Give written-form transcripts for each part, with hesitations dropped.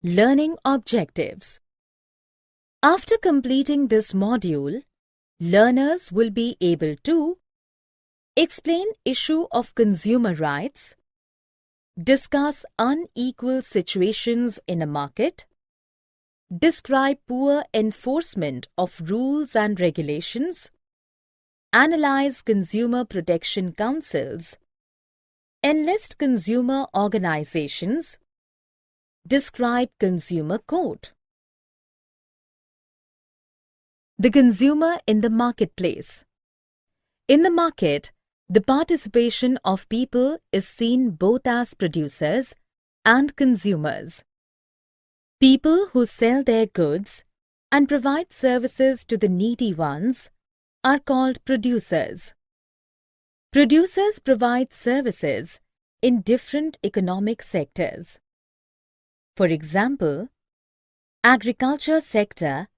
Learning objectives. After completing this module, learners will be able to explain issue of consumer rights, discuss unequal situations in a market, describe poor enforcement of rules and regulations, analyze consumer protection councils, enlist consumer organizations, describe consumer court. The consumer in the marketplace. In the market, the participation of people is seen both as producers and consumers. People who sell their goods and provide services to the needy ones are called producers. Producers provide services in different economic sectors. For example, agriculture sector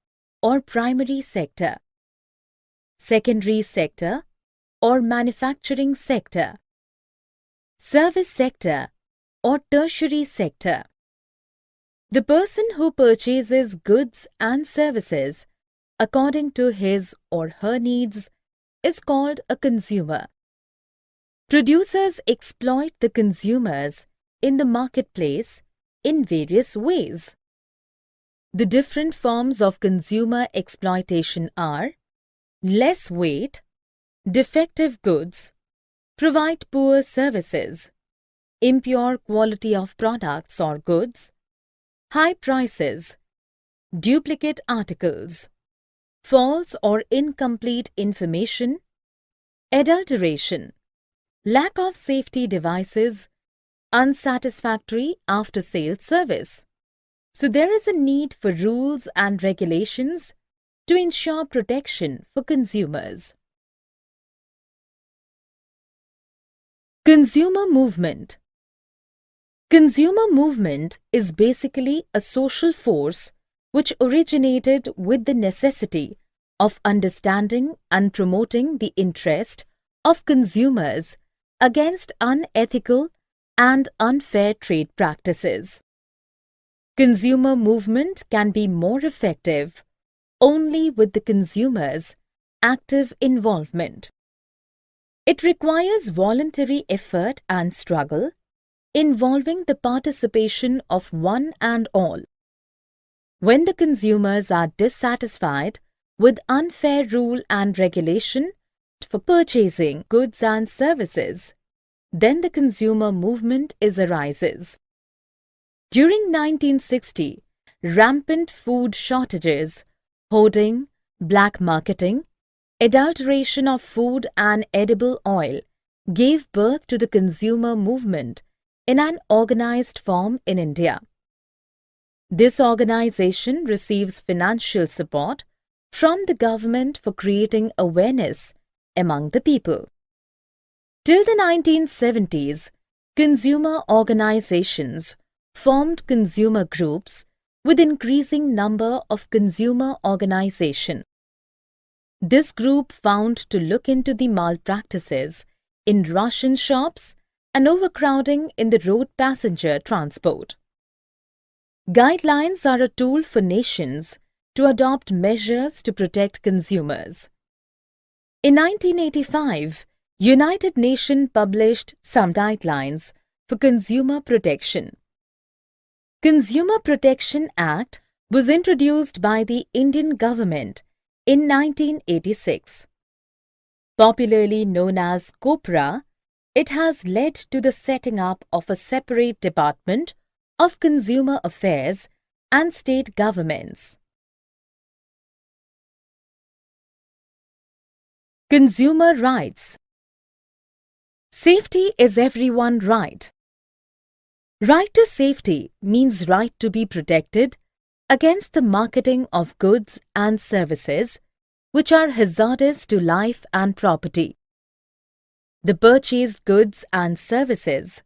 or primary sector, secondary sector or manufacturing sector, service sector or tertiary sector. The person who purchases goods and services according to his or her needs is called a consumer. Producers exploit the consumers in the marketplace in various ways. The different forms of consumer exploitation are less weight, defective goods, provide poor services, impure quality of products or goods, high prices, duplicate articles, false or incomplete information, adulteration, lack of safety devices, unsatisfactory after-sales service. So there is a need for rules and regulations to ensure protection for consumers. Consumer movement. Consumer movement is basically a social force which originated with the necessity of understanding and promoting the interest of consumers against unethical and unfair trade practices. Consumer movement can be more effective only with the consumers' active involvement. It requires voluntary effort and struggle involving the participation of one and all. When the consumers are dissatisfied with unfair rule and regulation for purchasing goods and services, then the consumer movement arises. During 1960, rampant food shortages, hoarding, black marketing, adulteration of food and edible oil gave birth to the consumer movement in an organized form in India. This organization receives financial support from the government for creating awareness among the people. Till the 1970s, consumer organizations formed consumer groups with increasing number of consumer organization. This group found to look into the malpractices in ration shops and overcrowding in the road passenger transport. Guidelines are a tool for nations to adopt measures to protect consumers. In 1985, United Nations published some guidelines for consumer protection. Consumer Protection Act was introduced by the Indian government in 1986. Popularly known as COPRA, it has led to the setting up of a separate department of consumer affairs and state governments. Consumer rights. Safety is everyone's right. Right to safety means right to be protected against the marketing of goods and services which are hazardous to life and property. The purchased goods and services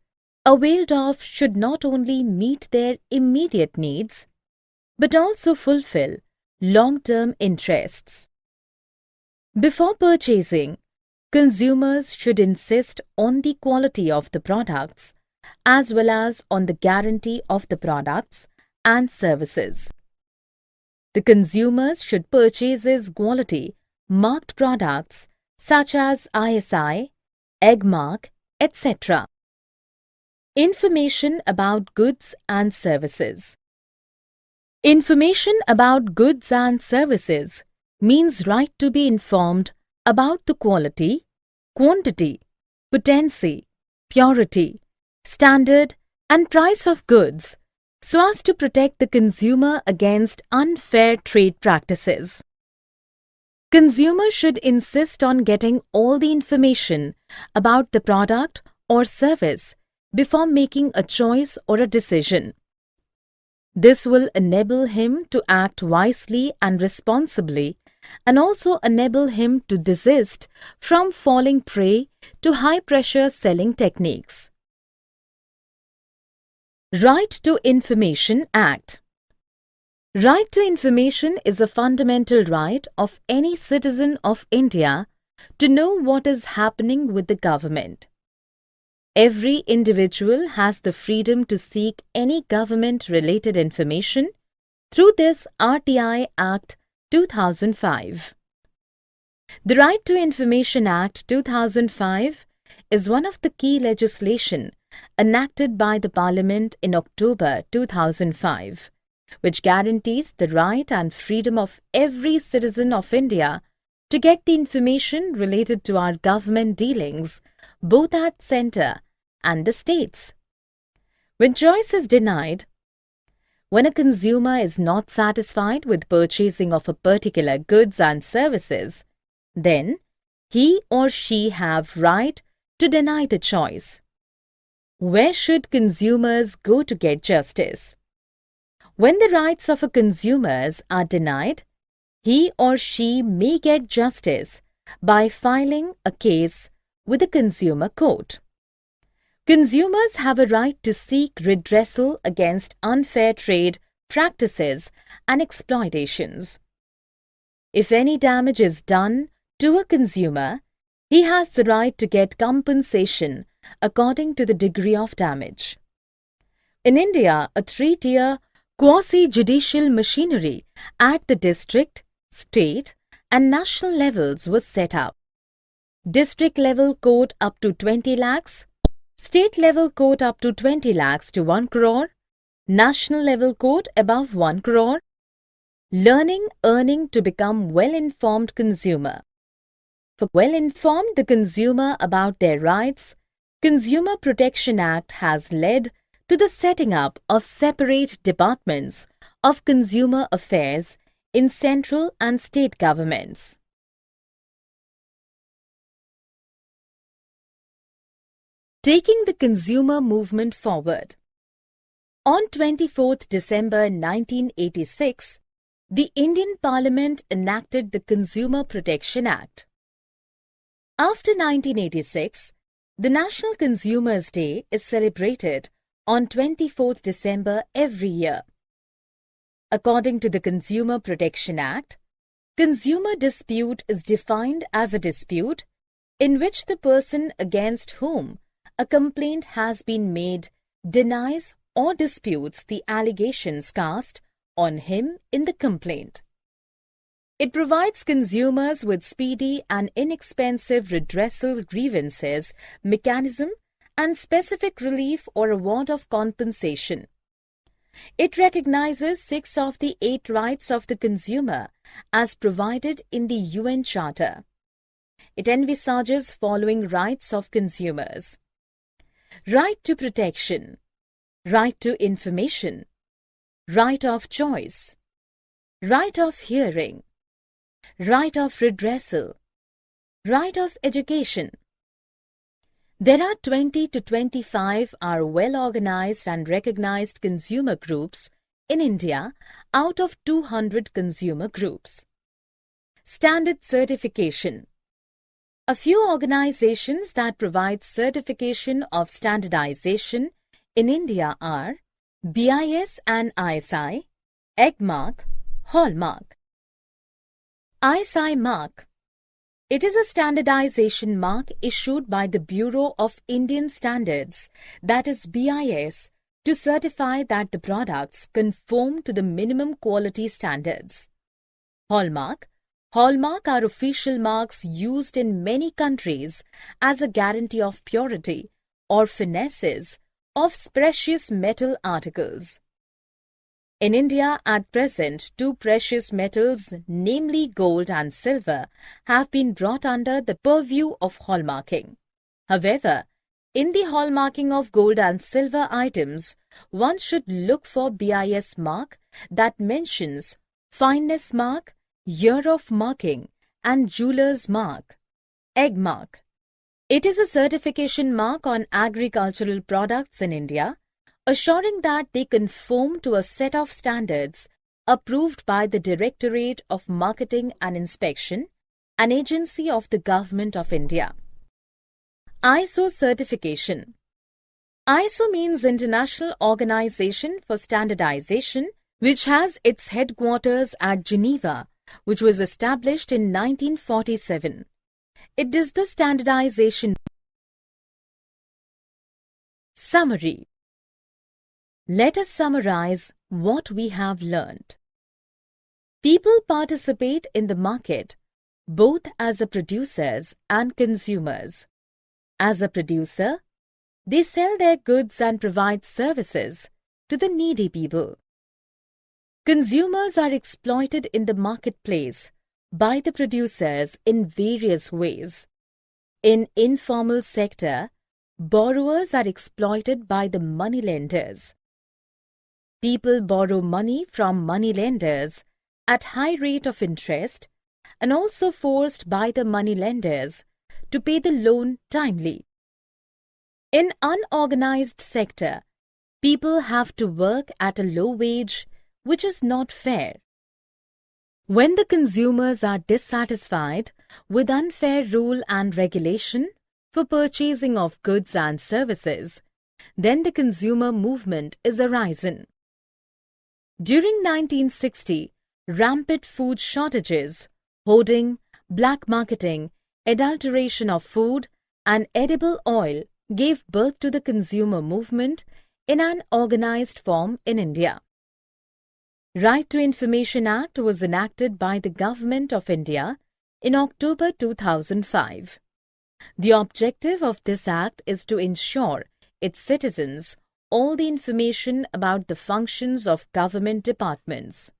availed of should not only meet their immediate needs but also fulfill long-term interests. Before purchasing, consumers should insist on the quality of the products as well as on the guarantee of the products and services. The consumers should purchase quality marked products such as ISI, Egg Mark, etc. Information about goods and services. Information about goods and services means right to be informed about the quality, quantity, potency, purity, standard and price of goods so as to protect the consumer against unfair trade practices. Consumers should insist on getting all the information about the product or service before making a choice or a decision. This will enable him to act wisely and responsibly and also enable him to desist from falling prey to high-pressure selling techniques. Right to Information Act. Right to information is a fundamental right of any citizen of India to know what is happening with the government. Every individual has the freedom to seek any government-related information through this RTI Act 2005. The Right to Information Act 2005 is one of the key legislation enacted by the Parliament in October 2005, which guarantees the right and freedom of every citizen of India to get the information related to our government dealings, both at centre and the states. When choice is denied, when a consumer is not satisfied with purchasing of a particular goods and services, then he or she have right to deny the choice. Where should consumers go to get justice? When the rights of a consumers are denied, he or she may get justice by filing a case with the consumer court. Consumers have a right to seek redressal against unfair trade practices and exploitations. If any damage is done to a consumer, he has the right to get compensation according to the degree of damage. In India, a three-tier quasi-judicial machinery at the district, state and national levels was set up. District level court up to 20 lakhs, state level court up to 20 lakhs to 1 crore, national level court above 1 crore. Earning to become well-informed consumer. For well-informed the consumer about their rights, Consumer Protection Act has led to the setting up of separate departments of consumer affairs in central and state governments. Taking the consumer movement forward. On 24th December 1986, the Indian Parliament enacted the Consumer Protection Act. After 1986, the National Consumers' Day is celebrated on 24th December every year. According to the Consumer Protection Act, consumer dispute is defined as a dispute in which the person against whom a complaint has been made denies or disputes the allegations cast on him in the complaint. It provides consumers with speedy and inexpensive redressal grievances mechanism and specific relief or award of compensation. It recognizes 6 of the 8 rights of the consumer as provided in the UN Charter. It envisages following rights of consumers: right to protection, right to information, right of choice, right of hearing, right of redressal, right of education. There are 20 to 25 well-organized and recognized consumer groups in India out of 200 consumer groups. Standard certification. A few organizations that provide certification of standardization in India are BIS and ISI, Egg Mark, Hallmark. ISI mark. It is a standardization mark issued by the Bureau of Indian Standards, that is BIS, to certify that the products conform to the minimum quality standards. Hallmark. Hallmark are official marks used in many countries as a guarantee of purity or finesses of precious metal articles. In India, at present, two precious metals, namely gold and silver, have been brought under the purview of hallmarking. However, in the hallmarking of gold and silver items, one should look for BIS mark that mentions fineness mark, year of marking, and jeweler's mark, egg mark. It is a certification mark on agricultural products in India, assuring that they conform to a set of standards approved by the Directorate of Marketing and Inspection, an agency of the Government of India. ISO certification. ISO means International Organization for Standardization, which has its headquarters at Geneva, which was established in 1947. It is the standardization. Summary. Let us summarize what we have learned. People participate in the market both as producers and consumers. As a producer, they sell their goods and provide services to the needy people. Consumers are exploited in the marketplace by the producers in various ways. In informal sector, borrowers are exploited by the moneylenders. People borrow money from moneylenders at high rate of interest and also forced by the moneylenders to pay the loan timely. In unorganized sector, people have to work at a low wage, which is not fair. When the consumers are dissatisfied with unfair rule and regulation for purchasing of goods and services, then the consumer movement is arisen. During 1960, rampant food shortages, hoarding, black marketing, adulteration of food, and edible oil gave birth to the consumer movement in an organized form in India. Right to Information Act was enacted by the Government of India in October 2005. The objective of this act is to ensure its citizens all the information about the functions of government departments.